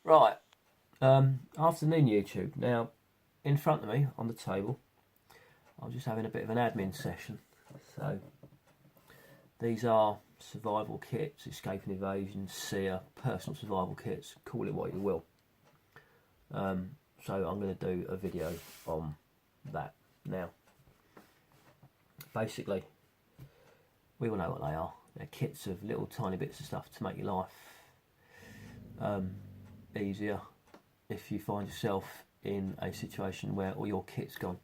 Right, afternoon YouTube. Now, in front of me on the table, I'm just having a bit of an admin session. So, these are survival kits, escape and evasion, SEER, personal survival kits, call it what you will. So I'm going to do a video on that now. Basically, we all know what they are. They're kits of little tiny bits of stuff to make your life easier if you find yourself in a situation where all your kit's gone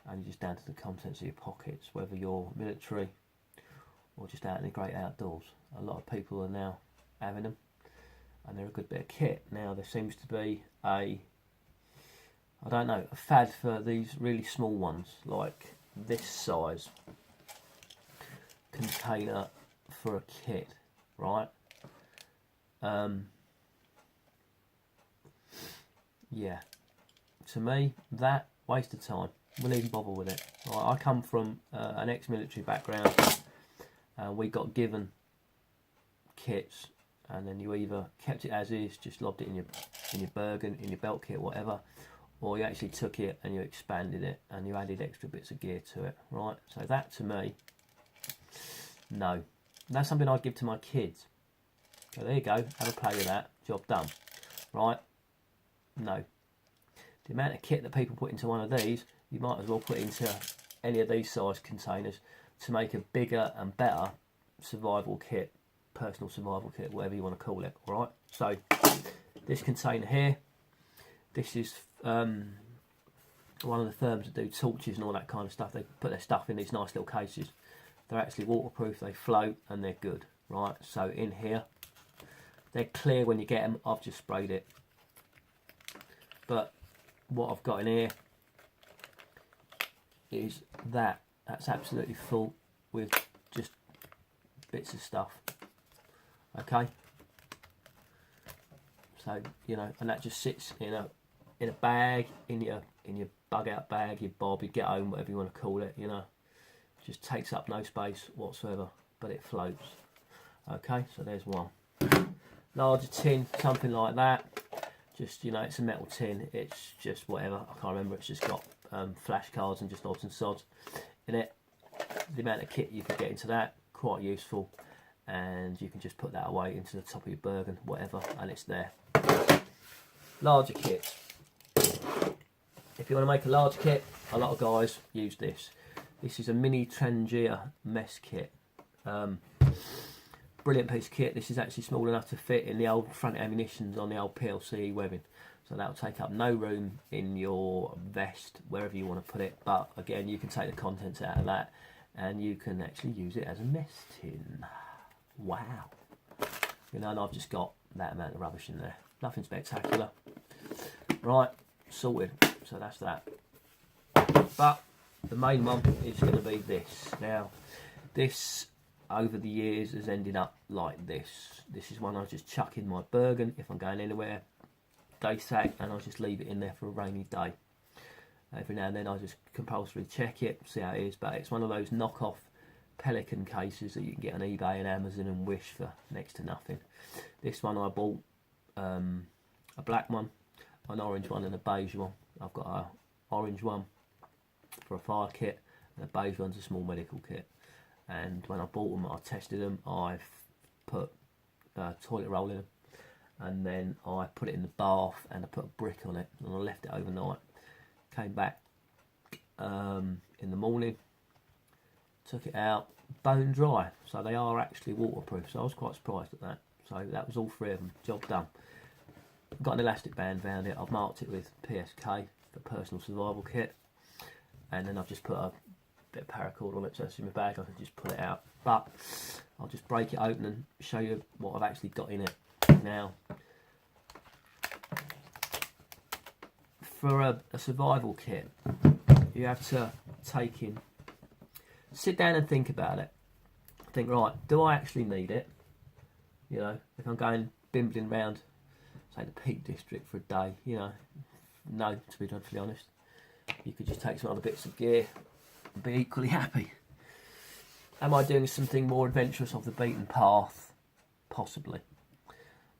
and you're just down to the contents of your pockets, whether you're military or just out in the great outdoors. A lot of people are now having them, and they're a good bit of kit. Now there seems to be a fad for these really small ones, like this size container for a kit, right? Yeah, to me, that waste of time. Wouldn't even bother with it. Right, I come from an ex-military background, and we got given kits, and then you either kept it as is, just lobbed it in your Bergen, in your belt kit, whatever, or you actually took it and you expanded it and you added extra bits of gear to it, right? So that, to me, no. That's something I'd give to my kids. So there you go, have a play with that, job done, right? No. The amount of kit that people put into one of these, you might as well put into any of these size containers to make a bigger and better survival kit, personal survival kit, whatever you want to call it, alright? So, this container here, this is one of the firms that do torches and all that kind of stuff. They put their stuff in these nice little cases. They're actually waterproof, they float, and they're good, right? So in here, they're clear when you get them. I've just sprayed it. But what I've got in here is that's absolutely full with just bits of stuff. Okay, so you know, and that just sits in a bag, in your bug out bag, your bob, your get home, whatever you want to call it. You know, just takes up no space whatsoever, but it floats. Okay, so there's one. Larger tin, something like that. Just, you know, it's a metal tin, it's just whatever, I can't remember, it's just got flashcards and just odds and sods in it. The amount of kit you can get into that, quite useful, and you can just put that away into the top of your Bergen, whatever, and it's there. Larger kits. If you want to make a large kit, a lot of guys use this. This is a mini Tangier mess kit. Brilliant piece of kit. This is actually small enough to fit in the old front ammunitions on the old PLC webbing, so that'll take up no room in your vest, wherever you want to put it. But again, you can take the contents out of that and you can actually use it as a mess tin. Wow, you know, and I've just got that amount of rubbish in there, nothing spectacular. Right, sorted. So that's that. But the main one is going to be this. Now this, over the years, has ended up like this. This is one I just chuck in my Bergen if I'm going anywhere, day sack, and I just leave it in there for a rainy day. Every now and then I just compulsorily check it, see how it is, but it's one of those knockoff Pelican cases that you can get on eBay and Amazon and Wish for next to nothing. This one I bought a black one, an orange one and a beige one. I've got an orange one for a fire kit and a beige one's a small medical kit. And when I bought them, I tested them, I've put toilet roll in them, and then I put it in the bath and I put a brick on it and I left it overnight. Came back in the morning, took it out, bone dry. So they are actually waterproof, so I was quite surprised at that. So that was all three of them, job done. Got an elastic band around it, I've marked it with P.S.K for personal survival kit, and then I've just put a bit of paracord on it, so it's in my bag, I can just pull it out. But I'll just break it open and show you what I've actually got in it. Now, for a survival kit, you have to sit down and think about it. Think, right, do I actually need it? You know, if I'm going bimbling around, say, the Peak District for a day, you know, no, to be dreadfully honest. You could just take some other bits of gear and be equally happy. Am I doing something more adventurous off the beaten path? Possibly.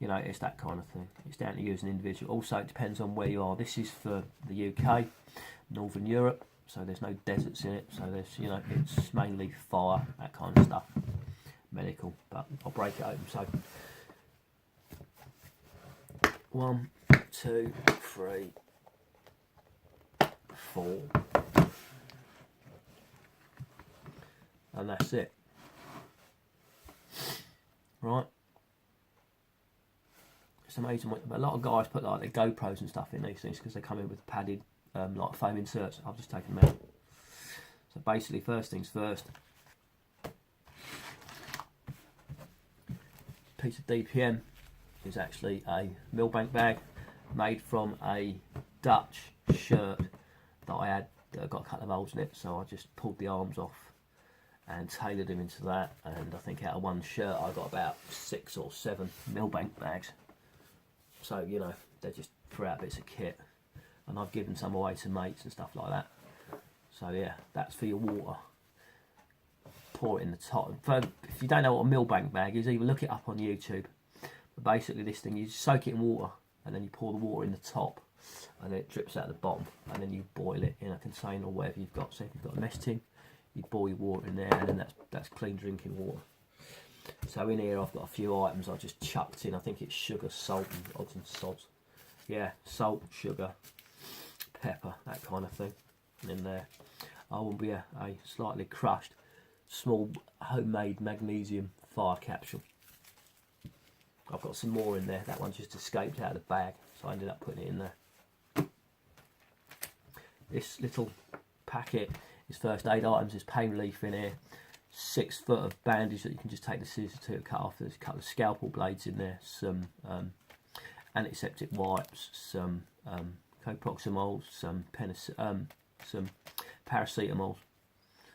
you know, it's that kind of thing. It's down to you as an individual. Also, it depends on where you are. This is for the UK, Northern Europe, so there's no deserts in it. So there's, you know, it's mainly fire, that kind of stuff, medical. But I'll break it open. So 1, 2, 3, 4, and that's it. Right. It's amazing. A lot of guys put like their GoPros and stuff in these things because they come in with padded like foam inserts. I've just taken them out. So basically, first things first. Piece of DPM is actually a millbank bag made from a Dutch shirt that I had that got a couple of holes in it. So I just pulled the arms off and tailored them into that. And I think out of one shirt I got about 6 or 7 millbank bags. So, you know, they're just throughout bits of kit, and I've given some away to mates and stuff like that. So yeah, that's for your water. Pour it in the top. If you don't know what a millbank bag is, either look it up on YouTube. But basically this thing, you soak it in water and then you pour the water in the top and then it drips out the bottom, and then you boil it in a container or whatever you've got. So if you've got a mess tin, you boil your water in there, and then that's clean drinking water. So in here I've got a few items I just chucked in. I think it's sugar, salt and odds and sods. Yeah, salt, sugar, pepper, that kind of thing in there. I will be a slightly crushed small homemade magnesium fire capsule. I've got some more in there. That one just escaped out of the bag, so I ended up putting it in there. This little packet is first aid items. There's pain relief in here. 6 foot of bandage that you can just take the scissors to cut off. There's a couple of scalpel blades in there, some antiseptic wipes, some coproximols, some paracetamols,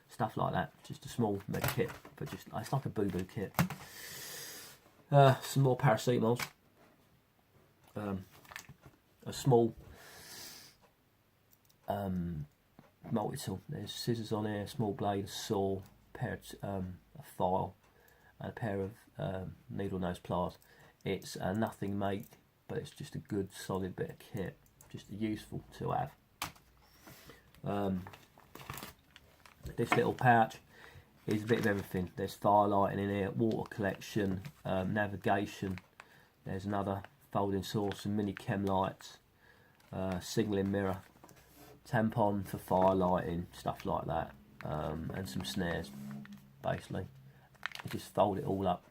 stuff like that. Just a small med kit, but just it's like a boo-boo kit. Some more paracetamols, a small multi-tool. There's scissors on here, a small blade, a saw, a file, and a pair of needle nose pliers. It's a nothing make, but it's just a good solid bit of kit, just useful to have. This little pouch is a bit of everything. There's fire lighting in here, water collection, navigation. There's another folding source, some mini chem lights, signalling mirror, tampon for fire lighting, stuff like that, and some snares. Basically, you just fold it all up,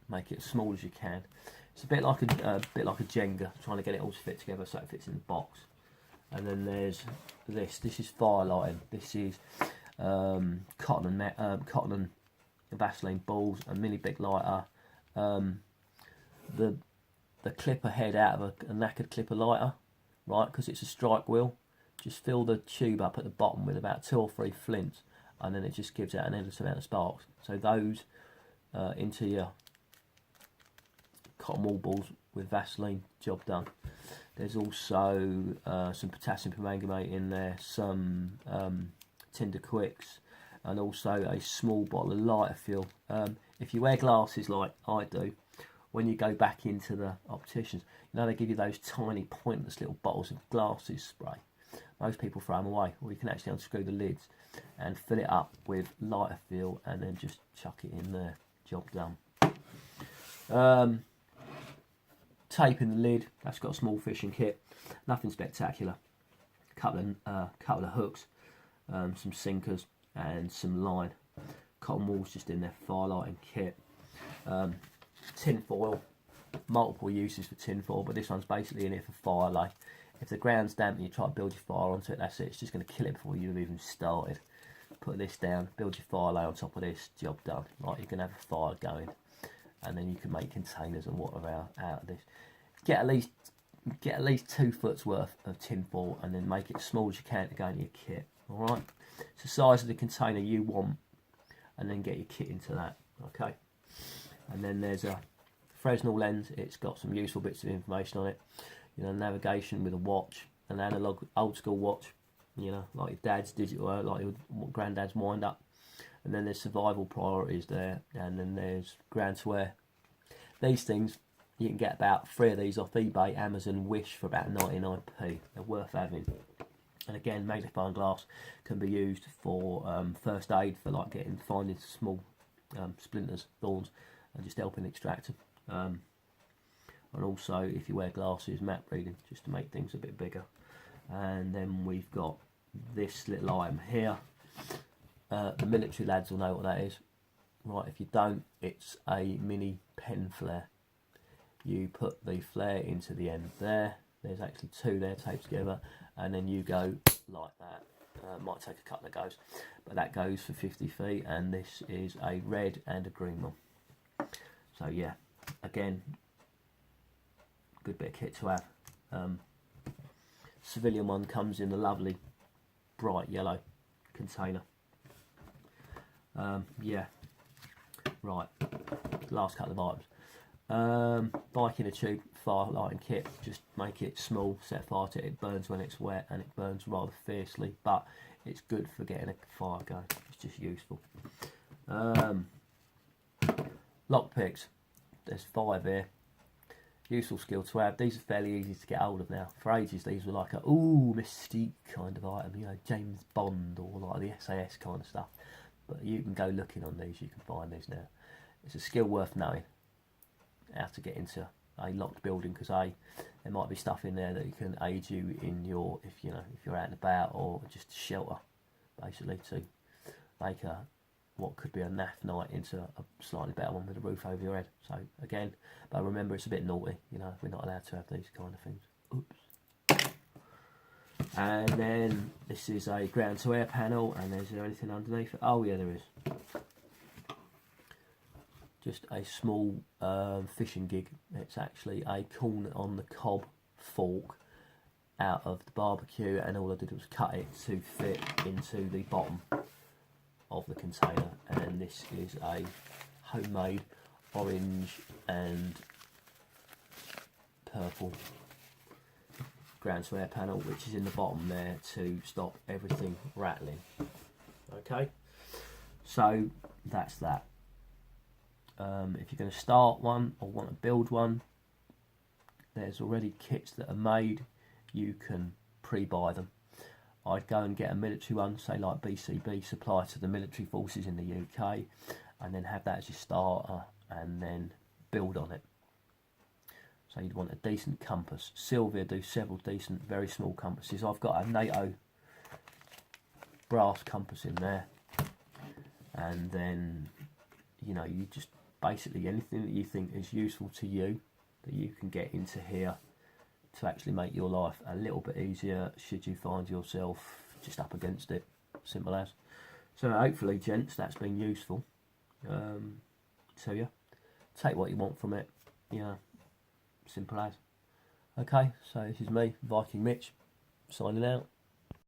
make it as small as you can. It's a bit like a Jenga, trying to get it all to fit together so it fits in the box. And then there's this. This is fire lighting. This is cotton and Vaseline balls, a mini big lighter, the clipper head out of a knackered clipper lighter, right? Because it's a strike wheel. Just fill the tube up at the bottom with about 2 or 3 flints, and then it just gives out an endless amount of sparks. So those into your cotton wool balls with Vaseline, job done. There's also some potassium permanganate in there, some Tinder Quicks, and also a small bottle of lighter fuel. If you wear glasses like I do, when you go back into the opticians, you know they give you those tiny pointless little bottles of glasses spray. Most people throw them away, or you can actually unscrew the lids and fill it up with lighter fuel and then just chuck it in there. Job done. Tape in the lid. That's got a small fishing kit. Nothing spectacular. Couple of hooks, some sinkers, and some line. Cotton wool's just in there. Fire lighting kit. Tin foil. Multiple uses for tin foil, but this one's basically in here for fire lay. If the ground's damp and you try to build your fire onto it, that's it. It's just going to kill it before you've even started. Put this down, build your fire lay on top of this, job done. Right, you can have a fire going, and then you can make containers and whatever out of this. Get at least 2 foot's worth of tin foil, and then make it as small as you can to go into your kit. All right, it's the size of the container you want, and then get your kit into that. Okay, and then there's a Fresnel Lens. It's got some useful bits of information on it. You know, navigation with a watch, an analog old school watch, you know, like your dad's digital, like your granddad's wind up. And then there's survival priorities there, and then there's ground to wear. These things, You can get about 3 of these off eBay, Amazon, Wish for about 99p. They're worth having. And again, magnifying glass can be used for first aid, for like finding small splinters, thorns, and just helping extract them. And also, if you wear glasses, map reading, just to make things a bit bigger. And then we've got this little item here. The military lads will know what that is. Right, if you don't, it's a mini pen flare. You put the flare into the end there. There's actually 2 there taped together, and then you go like that. Might take a couple of goes, but that goes for 50 feet, and this is a red and a green one. So yeah, again, good bit of kit to have. Civilian one comes in a lovely bright yellow container. Yeah, right, last couple of items. Bike in a tube, fire lighting kit. Just make it small, set fire to it. It burns when it's wet, and it burns rather fiercely, but it's good for getting a fire going. It's just useful. Lockpicks, there's 5 here. Useful skill to have. These are fairly easy to get hold of now. For ages, these were like a mystique kind of item, you know, James Bond or like the SAS kind of stuff. But you can go looking on these, you can find these now. It's a skill worth knowing, how to get into a locked building, because there might be stuff in there that can aid you in your, if you're out and about, or just shelter, basically, to make what could be a naff night into a slightly better one with a roof over your head. So again, but remember, it's a bit naughty, we're not allowed to have these kind of things. Oops. And then this is a ground to air panel, and is there anything underneath it? Oh yeah, there is. Just a small fishing gig. It's actually a corn on the cob fork out of the barbecue, and all I did was cut it to fit into the bottom of the container. And this is a homemade orange and purple ground to air panel, which is in the bottom there to stop everything rattling. Okay, so that's that. If you're going to start one or want to build one, there's already kits that are made. You can pre-buy them. I'd go and get a military one, say like BCB, supply to the military forces in the UK, and then have that as your starter, and then build on it. So you'd want a decent compass. Sylvia do several decent, very small compasses. I've got a NATO brass compass in there, and then you just basically anything that you think is useful to you that you can get into here to actually make your life a little bit easier should you find yourself just up against it. Simple as. So hopefully, gents, that's been useful. So yeah, take what you want from it. Simple as. Okay, so this is me, Viking Mitch, signing out.